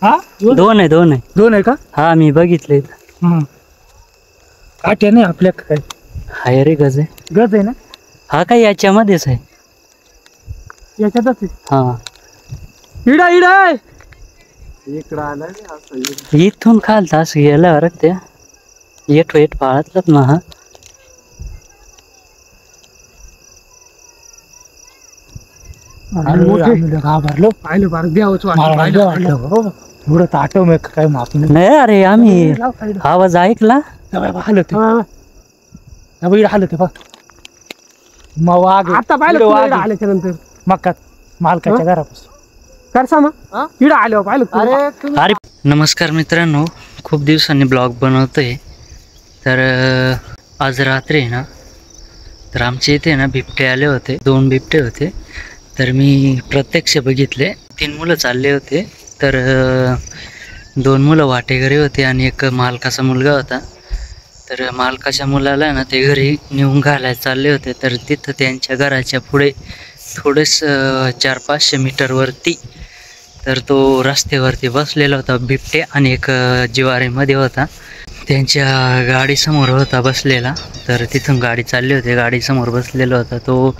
हा दोन आहे दोन आहे का? हा मी बघितले. काट्या नाही आपल्या काय? हाय रे गज आहे. गज आहे ना? हा काय याच्यामध्येच आहे. याच्यातच आहे. हा इडा इडा इकडं आलं इथून खाल तास गेला अरे ते येट पाळतलाच ना. हा घाबरलो पाहिलं बार द्यावं थोडं ताटव मी काय माफ नाही अरे आम्ही आवाज ऐकला. हालत हालत बघ मग वाघ आता पाहिलं आल्याच्या नंतर मक्कात मालकाच्या घरापासून करसा मग इडं आलो पाहिलं. अरे नमस्कार मित्रांनो, खूप दिवसांनी ब्लॉग बनवतोय. तर आज रात्री ना तर आमच्या इथे ना बिबटे आले होते. 2 बिबटे होते. तर मी प्रत्यक्ष बघितले. 3 मुलं चालले होते. तर 2 मुलं वाटेघरी होते आणि एक मालकाचा मुलगा होता. तर मालकाच्या मुलाला ना ते घरी नेऊन घालायला चालले होते. तर तिथं त्यांच्या घराच्या पुढे थोडंस 400-500 मीटरवरती तर तो रस्त्यावरती बसलेला होता बिबटे आणि एक जिवारीमध्ये होता. त्यांच्या गाडीसमोर होता बसलेला. तर तिथून गाडी चालली होती, गाडीसमोर बसलेला होता तो.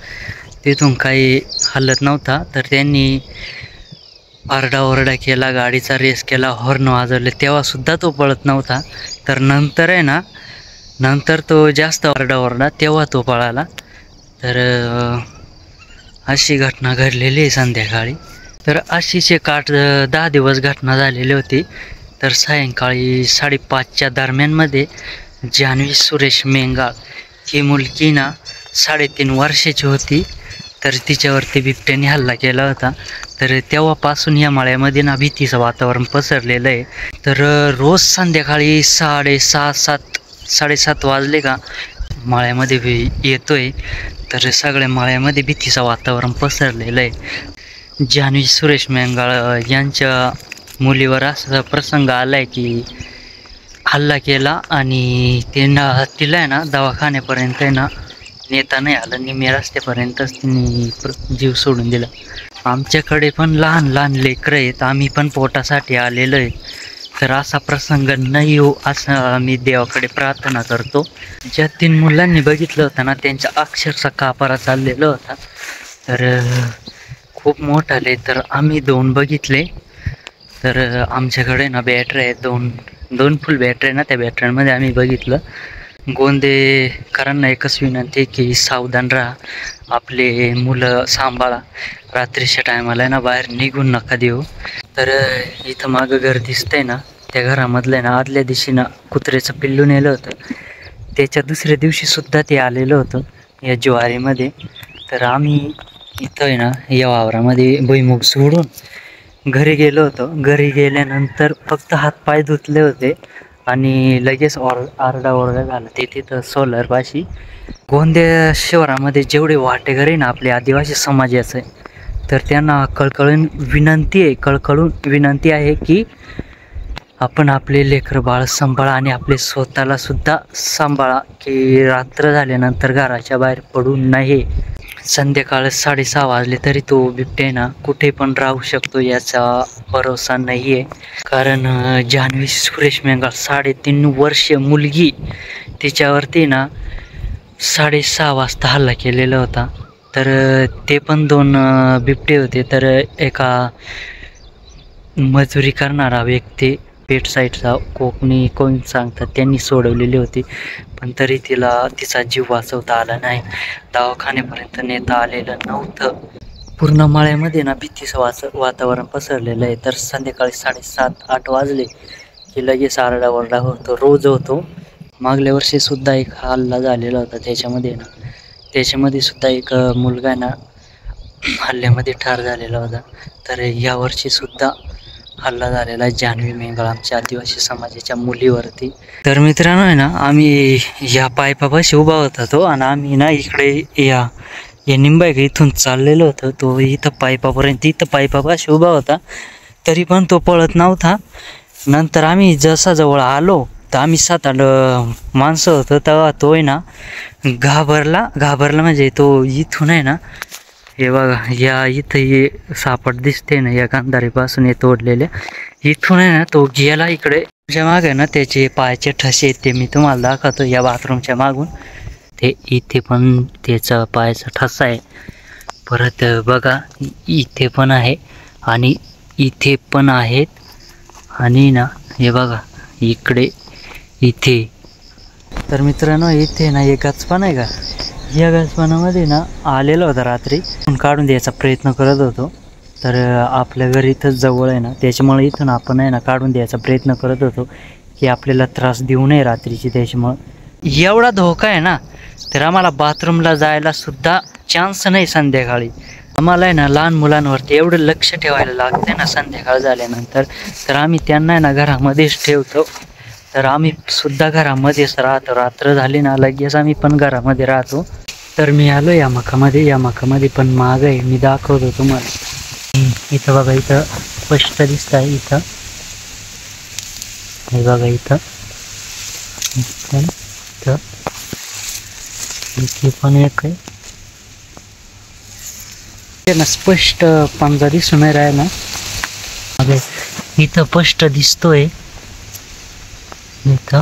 तिथून काही हलत नव्हता. तर त्यांनी आरडाओरडा केला, गाडीचा रेस केला, हॉर्न वाजवले, तेव्हासुद्धा तो पळत नव्हता. तर नंतर आहे ना नंतर तो जास्त आरडाओरडा तेव्हा तो पळाला. तर अशी घटना घडलेली आहे संध्याकाळी. तर अशीच एक 8-10 दिवस घटना झालेली होती. तर सायंकाळी 5:30च्या दरम्यानमध्ये जान्हवी सुरेश मेंगाळ ही मुलगी ना 3.5 वर्षाची होती. तर तिच्यावरती बिबट्याने हल्ला केला होता. तर तेव्हापासून या मळ्यामध्ये ना भीतीचं वातावरण पसरलेलं आहे. तर रोज संध्याकाळी 6:30-7 वाजले का मळ्यामध्ये येतोय. तर सगळ्या मळ्यामध्ये भीतीचं वातावरण पसरलेलं आहे. जान्हवी सुरेश मेंगाळ यांच्या मुलीवर असा प्रसंग आलाय की हल्ला केला आणि तिला आहे ना दवाखान्यापर्यंत आहे ना नेता नाही आलं. निम्या रस्त्यापर्यंतच तिने जीव सोडून दिला. आमच्याकडे पण लहान लहान लेकरं आहेत, आम्ही पण पोटासाठी आलेलो आहे. तर असा प्रसंग न येऊ असं मी देवाकडे प्रार्थना करतो. ज्या 3 मुलांनी बघितलं होतं ना त्यांच्या अक्षरशः कापारा चाललेला होता. तर खूप मोठाले. तर आम्ही 2 बघितले. तर आमच्याकडे ना बॅटरी आहे, 2 फुल बॅटरी ना, त्या बॅटऱ्यांमध्ये आम्ही बघितलं. गोंदेकरांना एकच विनंती की सावधान राहा, आपले मुलं सांभाळा, रात्रीच्या टायमाला ना बाहेर निघून नका देऊ. तर इथं मागं घर दिसतंय ना, त्या घरामधलं ना आदल्या दिवशी ना कुत्र्याचं पिल्लू नेलं होतं. त्याच्या दुसऱ्या दिवशीसुद्धा ते आलेलं होतं या ज्वारीमध्ये. तर आम्ही इथं आहे ना या वावरामध्ये भुईमुग सोडून घरी गेलो होतो. घरी गेल्यानंतर फक्त हातपाय धुतले होते आणि लगेच आरडाओरडा झाला ते तिथं सोलरपाशी. गोंदिया शहरामध्ये जेवढे वाटेघर आहे ना आपले आदिवासी समाजाचे, तर त्यांना कळकळून विनंती आहे की आपण आपले लेकरं बाळ सांभाळा आणि आपले स्वतःला सुद्धा सांभाळा, की रात्र झाल्यानंतर घराच्या बाहेर पडू नये. संध्याकाळ 6:30 वाजले तरी तो बिबटे ना कुठे पण राहू शकतो याचा भरोसा नाही आहे. कारण जान्हवी सुरेश मेंगाळ 3.5 वर्ष मुलगी, तिच्यावरती ना 6:30 वाजता हल्ला केलेला होता. तर ते पण 2 बिबटे होते. तर एका मजुरी करणारा व्यक्ती पेट साईडचा कोकणी कोण सांगतात त्यांनी सोडवलेली होती. पण तरी तिचा जीव वाचवता आला नाही, दवाखान्यापर्यंत नेता आलेलं नव्हतं. पूर्ण मळ्यामध्ये ना भीतीचं वातावरण पसरलेलं आहे. तर संध्याकाळी 7:30-8 वाजले की लगेच आरडाओरडा होतो, रोज होतो. मागल्या वर्षीसुद्धा एक हल्ला झालेला होता. त्याच्यामध्ये सुद्धा एक मुलगा ना हल्ल्यामध्ये ठार झालेला होता. तर यावर्षीसुद्धा हल्ला झालेला आहे जान्हवी मेंगाळ आमच्या आदिवासी समाजाच्या मुलीवरती. तर मित्रांनो आहे ना आम्ही या पायपापाशी उभा होता तो, आणि आम्ही ना इकडे या निंबाईक इथून चाललेलो होतो. तो इथं पायपापाशी उभा होता, तरी पण तो पळत नव्हता. नंतर आम्ही जसा जवळ आलो तर आम्ही 7-8 माणसं होतो, तेव्हा तो आहे ना घाबरला म्हणजे तो इथून आहे ना हे बघा, या इथं हे सापट दिसते ना, या गांधारीपासून हे तोडलेल्या, इथून आहे ना तो गेला इकडे. तुमच्या मागे ना त्याचे पायाचे ठसे आहेत, ते मी तुम्हाला दाखवतो. या बाथरूमच्या मागून ते इथे पण त्याचा पायाचा ठसा आहे. परत बघा इथे पण आहे आणि इथे पण आहेत. आणि ना हे बघा इकडे, इथे. तर मित्रांनो, इथे ना एक गचपान आहे का, या गचपानामध्ये ना आलेला होता रात्री, काढून द्यायचा प्रयत्न करत होतो. तर आपल्या घरी इथंच जवळ आहे ना, त्याच्यामुळे इथून आपण आहे ना काढून द्यायचा प्रयत्न करत होतो की आपल्याला त्रास देऊ नये रात्रीची. त्याच्यामुळं एवढा धोका आहे ना, तर आम्हाला बाथरूमला जायला सुद्धा चान्स नाही संध्याकाळी. आम्हाला आहे ना लहान मुलांवरती एवढं लक्ष ठेवायला लागते ना संध्याकाळ झाल्यानंतर, तर आम्ही त्यांना आहे ना घरामध्येच ठेवतो. तर आम्ही सुद्धा घरामध्येच राहतो. रात्र झाली ना लगेच आम्ही पण घरामध्ये राहतो. तर मी आलो या मकामध्ये. या मकामध्ये पण माग आहे, मी दाखवतो तुम्हाला. इथं बघा, इथं स्पष्ट दिसत आहे. इथं हे बघा, इथं इथे पण एक आहे ना, स्पष्ट पंजा दिसून नाही राहिला ना. इथं स्पष्ट दिसतोय इथं.